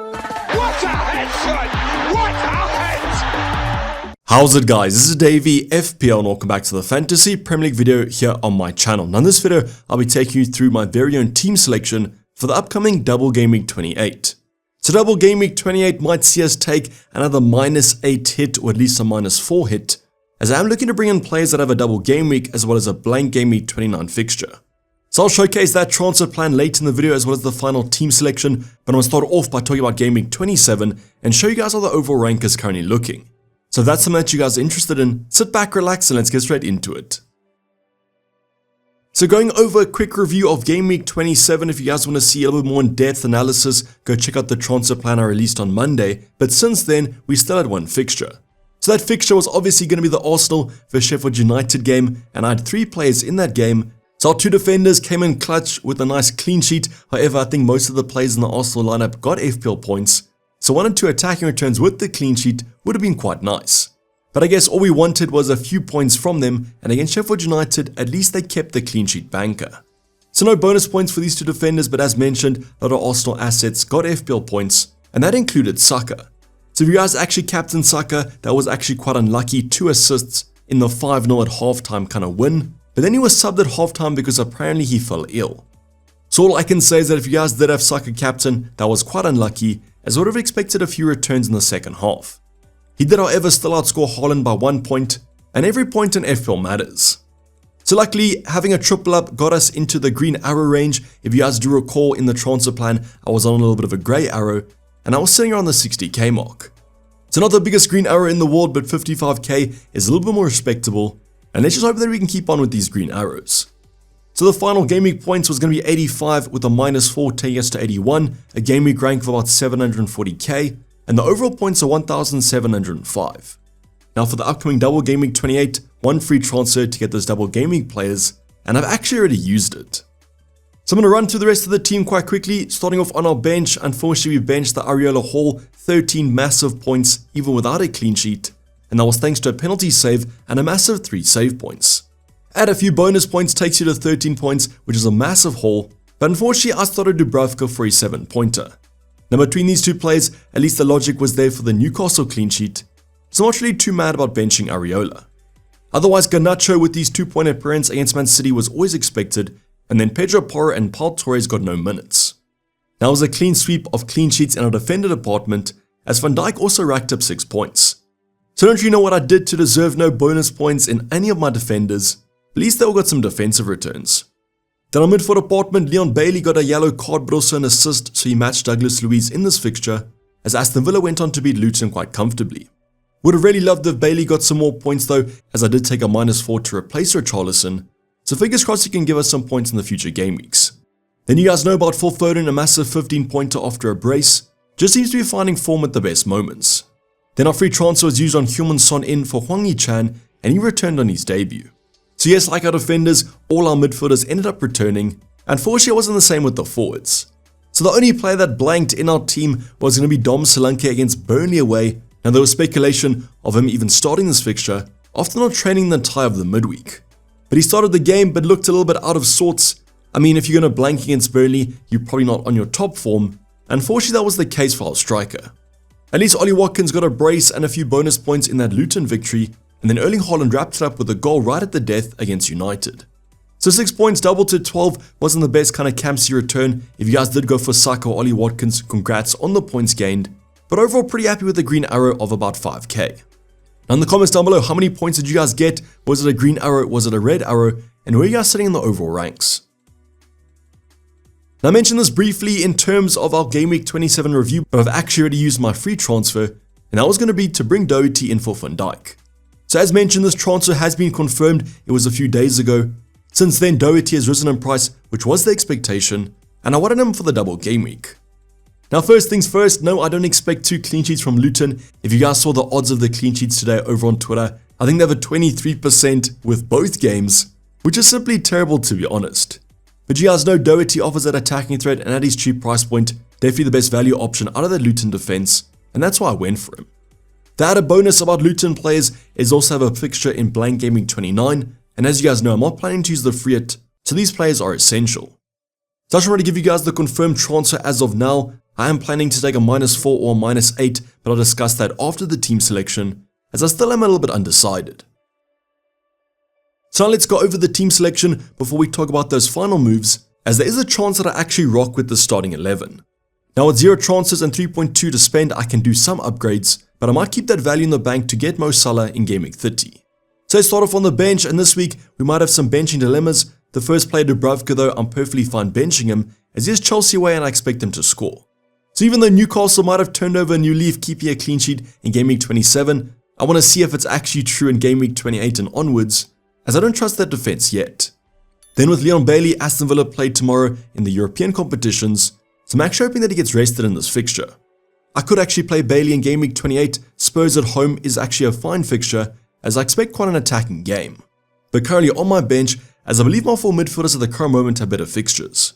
What a headshot! What a head! How's it, guys? This is Dayvy, FPL, and welcome back to the Fantasy Premier League video here on my channel. Now in this video, I'll be taking you through my very own team selection for the upcoming Double Game Week 28. So Double Game Week 28 might see us take another -8 hit, or at least a -4 hit, as I am looking to bring in players that have a Double Game Week as well as a blank Game Week 29 fixture. So I'll showcase that transfer plan late in the video as well as the final team selection, but I'm going to start off by talking about Game Week 27 and show you guys how the overall rank is currently looking. So if that's something that you guys are interested in, sit back, relax, and let's get straight into it. So going over a quick review of Game Week 27, if you guys want to see a little bit more in-depth analysis, go check out the transfer plan I released on Monday, but since then, we still had one fixture. So that fixture was obviously going to be the Arsenal vs Sheffield United game, and I had 3 players in that game. So our 2 defenders came in clutch with a nice clean sheet. However, I think most of the players in the Arsenal lineup got FPL points, so 1 and 2 attacking returns with the clean sheet would have been quite nice. But I guess all we wanted was a few points from them, and against Sheffield United, at least they kept the clean sheet banker. So no bonus points for these 2 defenders, but as mentioned, a lot of Arsenal assets got FPL points, and that included Saka. So if you guys actually captained Saka, that was actually quite unlucky, 2 assists in the 5-0 at halftime kind of win. But then he was subbed at halftime because apparently he fell ill. So all I can say is that if you guys did have Saka captain, that was quite unlucky, as I would have expected a few returns in the second half. He did however still outscore Haaland by 1 point, and every point in FPL matters. So luckily, having a triple up got us into the green arrow range. If you guys do recall, in the transfer plan, I was on a little bit of a grey arrow, and I was sitting around the 60k mark. So not the biggest green arrow in the world, but 55k is a little bit more respectable. And let's just hope that we can keep on with these green arrows. So the final game week points was going to be 85 with a -4 taking us to 81, a game week rank of about 740k, and the overall points are 1705. Now for the upcoming Double Game Week 28, 1 free transfer to get those Double Game Week players, and I've actually already used it. So I'm going to run through the rest of the team quite quickly, starting off on our bench. Unfortunately, we benched the Areola Hall, 13 massive points even without a clean sheet. And that was thanks to a penalty save and a massive 3 save points. Add a few bonus points takes you to 13 points, which is a massive haul, but unfortunately I started Dubravka for a 7-pointer. Now between these 2 players, at least the logic was there for the Newcastle clean sheet, so I'm not really too mad about benching Areola. Otherwise, Garnacho with these 2-point appearance against Man City was always expected, and then Pedro Porro and Pau Torres got no minutes. Now it was a clean sweep of clean sheets in our defender department, as Van Dijk also racked up 6 points. So don't you know what I did to deserve no bonus points in any of my defenders? At least they all got some defensive returns. Then our midfield department, Leon Bailey got a yellow card but also an assist, so he matched Douglas Luiz in this fixture, as Aston Villa went on to beat Luton quite comfortably. Would have really loved if Bailey got some more points though, as I did take a -4 to replace Richarlison, so fingers crossed he can give us some points in the future game weeks. Then you guys know about Phil Foden, a massive 15-pointer after a brace, just seems to be finding form at the best moments. Then our free transfer was used on Heung-min Son in for Hwang Hee-chan, and he returned on his debut. So yes, like our defenders, all our midfielders ended up returning. Unfortunately, it wasn't the same with the forwards. So the only player that blanked in our team was going to be Dom Solanke against Burnley away, and there was speculation of him even starting this fixture after not training the entire of the midweek. But he started the game but looked a little bit out of sorts. I mean, if you're going to blank against Burnley, you're probably not on your top form. Unfortunately, that was the case for our striker. At least Ollie Watkins got a brace and a few bonus points in that Luton victory, and then Erling Haaland wrapped it up with a goal right at the death against United. So 6 points doubled to 12 wasn't the best kind of campsy return. If you guys did go for Saka or Ollie Watkins, congrats on the points gained, but overall pretty happy with the green arrow of about 5k. Now in the comments down below, how many points did you guys get? Was it a green arrow? Was it a red arrow? And where are you guys sitting in the overall ranks? Now I mentioned this briefly in terms of our Game Week 27 review, but I've actually already used my free transfer, and that was going to be to bring Doherty in for Van Dijk. So as mentioned, this transfer has been confirmed. It was a few days ago. Since then, Doherty has risen in price, which was the expectation, and I wanted him for the Double Game Week. Now first things first, no, I don't expect 2 clean sheets from Luton. If you guys saw the odds of the clean sheets today over on Twitter, I think they have a 23% with both games, which is simply terrible to be honest. But you guys know Doherty offers that attacking threat, and at his cheap price point, definitely the best value option out of the Luton defense, and that's why I went for him. The added bonus about Luton players is also have a fixture in blank Game Week 29, and as you guys know, I'm not planning to use the free hit, so these players are essential. So I just want to give you guys the confirmed transfer as of now. I am planning to take a -4 or -8, but I'll discuss that after the team selection, as I still am a little bit undecided. So now let's go over the team selection before we talk about those final moves, as there is a chance that I actually rock with the starting 11. Now with 0 transfers and 3.2 to spend, I can do some upgrades, but I might keep that value in the bank to get Mo Salah in Game Week 30. So let's start off on the bench, and this week we might have some benching dilemmas. The first player, Dubravka, though, I'm perfectly fine benching him, as he is Chelsea away and I expect him to score. So even though Newcastle might have turned over a new leaf keeping a clean sheet in Game Week 27, I want to see if it's actually true in Game Week 28 and onwards, as I don't trust that defense yet. Then with Leon Bailey, Aston Villa played tomorrow in the European competitions, so I'm actually hoping that he gets rested in this fixture. I could actually play Bailey in Game Week 28. Spurs at home is actually a fine fixture, as I expect quite an attacking game. But currently on my bench, as I believe my 4 midfielders at the current moment have better fixtures.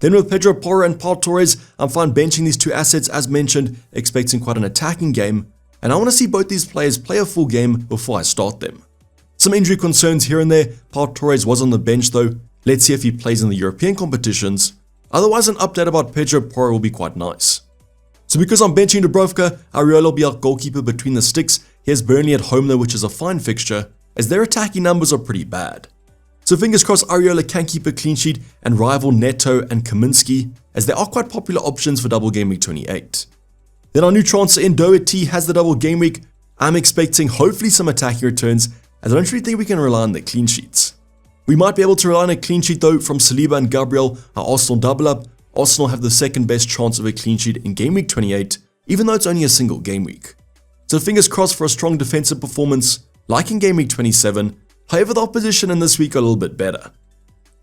Then with Pedro Porro and Pau Torres, I'm fine benching these 2 assets as mentioned, expecting quite an attacking game, and I want to see both these players play a full game before I start them. Some injury concerns here and there. Pau Torres was on the bench though. Let's see if he plays in the European competitions. Otherwise, an update about Pedro Porro will be quite nice. So because I'm benching Dubravka, Areola will be our goalkeeper between the sticks. He has Burnley at home though, which is a fine fixture, as their attacking numbers are pretty bad. So fingers crossed Areola can keep a clean sheet and rival Neto and Kaminsky, as they are quite popular options for double game week 28. Then our new transfer in Doherty has the double game week. I'm expecting hopefully some attacking returns, as I don't really think we can rely on the clean sheets. We might be able to rely on a clean sheet though from Saliba and Gabriel, our Arsenal double up. Arsenal have the second best chance of a clean sheet in game week 28, even though it's only a single game week. So fingers crossed for a strong defensive performance, like in game week 27. However, the opposition in this week are a little bit better.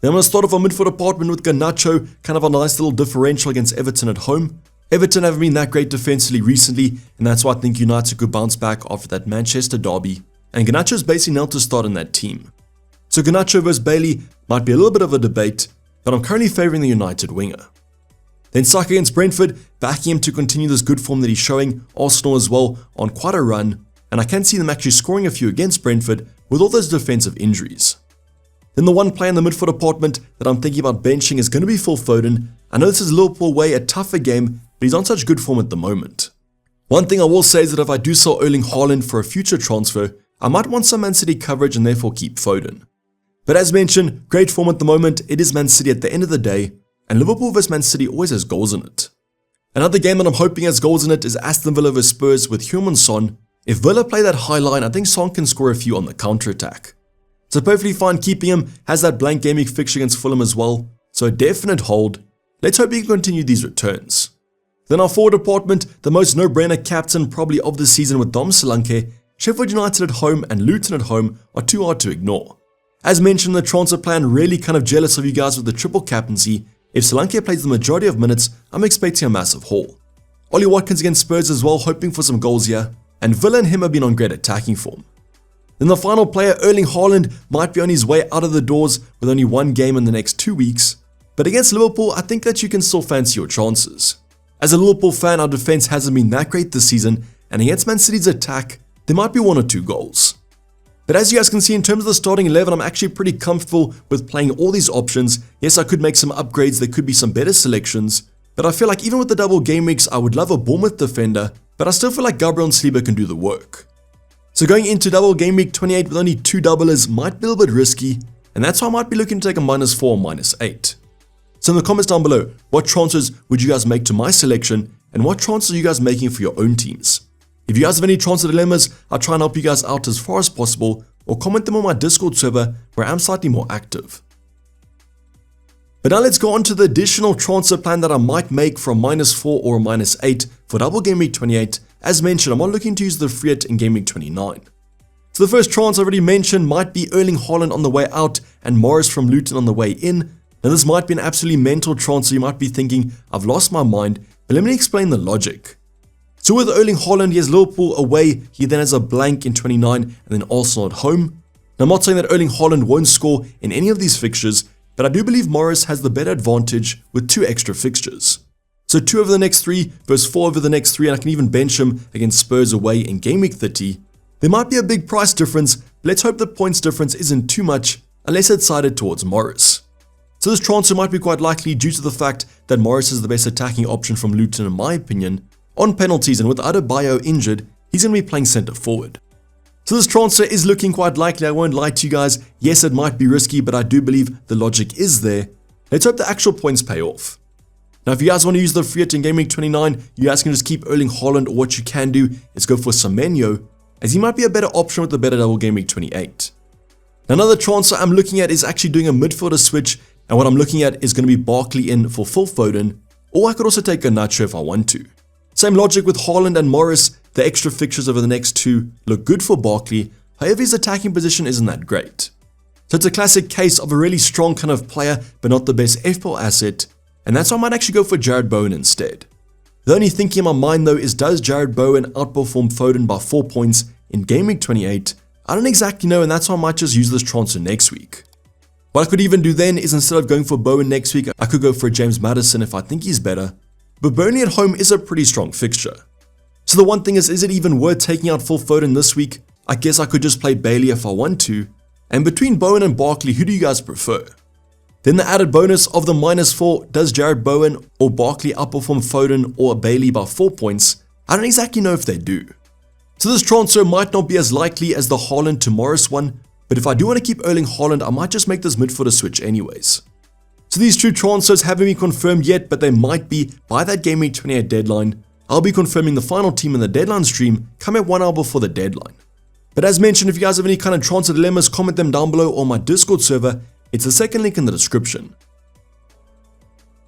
Then I'm going to start off our midfield department with Garnacho, kind of a nice little differential against Everton at home. Everton haven't been that great defensively recently, and that's why I think United could bounce back after that Manchester derby, and Garnacho is basically nailed to start in that team. So Garnacho vs Bailey might be a little bit of a debate, but I'm currently favouring the United winger. Then Saka against Brentford, backing him to continue this good form that he's showing. Arsenal as well on quite a run, and I can see them actually scoring a few against Brentford with all those defensive injuries. Then the one player in the midfield department that I'm thinking about benching is going to be Phil Foden. I know this is Liverpool way a tougher game, but he's on such good form at the moment. One thing I will say is that if I do sell Erling Haaland for a future transfer, I might want some Man City coverage and therefore keep Foden. But as mentioned, great form at the moment. It is Man City at the end of the day, and Liverpool vs Man City always has goals in it. Another game that I'm hoping has goals in it is Aston Villa vs Spurs with Heung-min Son. If Villa play that high line, I think Son can score a few on the counter-attack. So perfectly fine keeping him, has that blank game week fixture against Fulham as well, so a definite hold. Let's hope he can continue these returns. Then our forward department, the most no-brainer captain probably of the season with Dom Solanke. Sheffield United at home and Luton at home are too hard to ignore. As mentioned in the transfer plan, really kind of jealous of you guys with the triple captaincy. If Solanke plays the majority of minutes, I'm expecting a massive haul. Ollie Watkins against Spurs as well, hoping for some goals here, and Villa and him have been on great attacking form. Then the final player, Erling Haaland, might be on his way out of the doors with only one game in the next 2 weeks, but against Liverpool, I think that you can still fancy your chances. As a Liverpool fan, our defense hasn't been that great this season, and against Man City's attack, there might be 1 or 2 goals. But as you guys can see, in terms of the starting 11, I'm actually pretty comfortable with playing all these options. Yes, I could make some upgrades, there could be some better selections, but I feel like even with the double game weeks, I would love a Bournemouth defender, but I still feel like Gabriel and Saliba can do the work. So going into double game week 28 with only 2 doublers might be a little bit risky, and that's why I might be looking to take a -4 or -8. So in the comments down below, what transfers would you guys make to my selection, and what transfers are you guys making for your own teams? If you guys have any transfer dilemmas, I'll try and help you guys out as far as possible, or comment them on my Discord server where I'm slightly more active. But now let's go on to the additional transfer plan that I might make from -4 or -8 for double game week 28. As mentioned, I'm not looking to use the Friet in game week 29. So the first transfer I already mentioned might be Erling Haaland on the way out and Morris from Luton on the way in. Now this might be an absolutely mental transfer. You might be thinking, I've lost my mind, but let me explain the logic. So with Erling Haaland, he has Liverpool away, he then has a blank in 29 and then Arsenal at home. Now I'm not saying that Erling Haaland won't score in any of these fixtures, but I do believe Morris has the better advantage with 2 extra fixtures. So 2 over the next 3 versus 4 over the next 3, and I can even bench him against Spurs away in game week 30. There might be a big price difference, but let's hope the points difference isn't too much unless it's sided towards Morris. So this transfer might be quite likely due to the fact that Morris is the best attacking option from Luton in my opinion. On penalties and with Adebayo injured, he's going to be playing centre forward. So this transfer is looking quite likely, I won't lie to you guys. Yes, it might be risky, but I do believe the logic is there. Let's hope the actual points pay off. Now, if you guys want to use the free hit in Game Week 29, you guys can just keep Erling Haaland, or what you can do is go for Semenyo, as he might be a better option with the better double Game Week 28. Now, another transfer I'm looking at is actually doing a midfielder switch, and what I'm looking at is going to be Barkley in for Phil Foden, or I could also take Garnacho if I want to. Same logic with Haaland and Morris, the extra fixtures over the next two look good for Barkley, however his attacking position isn't that great. So it's a classic case of a really strong kind of player, but not the best FPL asset, and that's why I might actually go for Jared Bowen instead. The only thinking in my mind though is, does Jared Bowen outperform Foden by 4 points in Game Week 28? I don't exactly know, and that's why I might just use this transfer next week. What I could even do then is, instead of going for Bowen next week, I could go for James Maddison if I think he's better. But Burnley at home is a pretty strong fixture. So the one thing is it even worth taking out Phil Foden this week? I guess I could just play Bailey if I want to. And between Bowen and Barkley, who do you guys prefer? Then the added bonus of the -4, does Jared Bowen or Barkley outperform Foden or Bailey by 4 points? I don't exactly know if they do. So this transfer might not be as likely as the Haaland to Morris one, but if I do want to keep Erling Haaland, I might just make this midfielder switch anyways. So these two transfers haven't been confirmed yet, but they might be by that Game Week 28 deadline. I'll be confirming the final team in the deadline stream coming 1 hour before the deadline. But as mentioned, if you guys have any kind of transfer dilemmas, comment them down below on my Discord server. It's the second link in the description.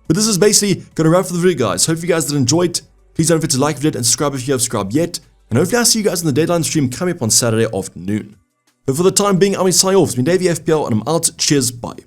But this is basically going to wrap for the video, guys. Hope you guys did enjoy it. Please don't forget to like the video and subscribe if you have subscribed yet. And hopefully I'll see you guys in the deadline stream coming up on Saturday afternoon. But for the time being, I'm signing off. It's been Dayvy FPL and I'm out. Cheers, bye.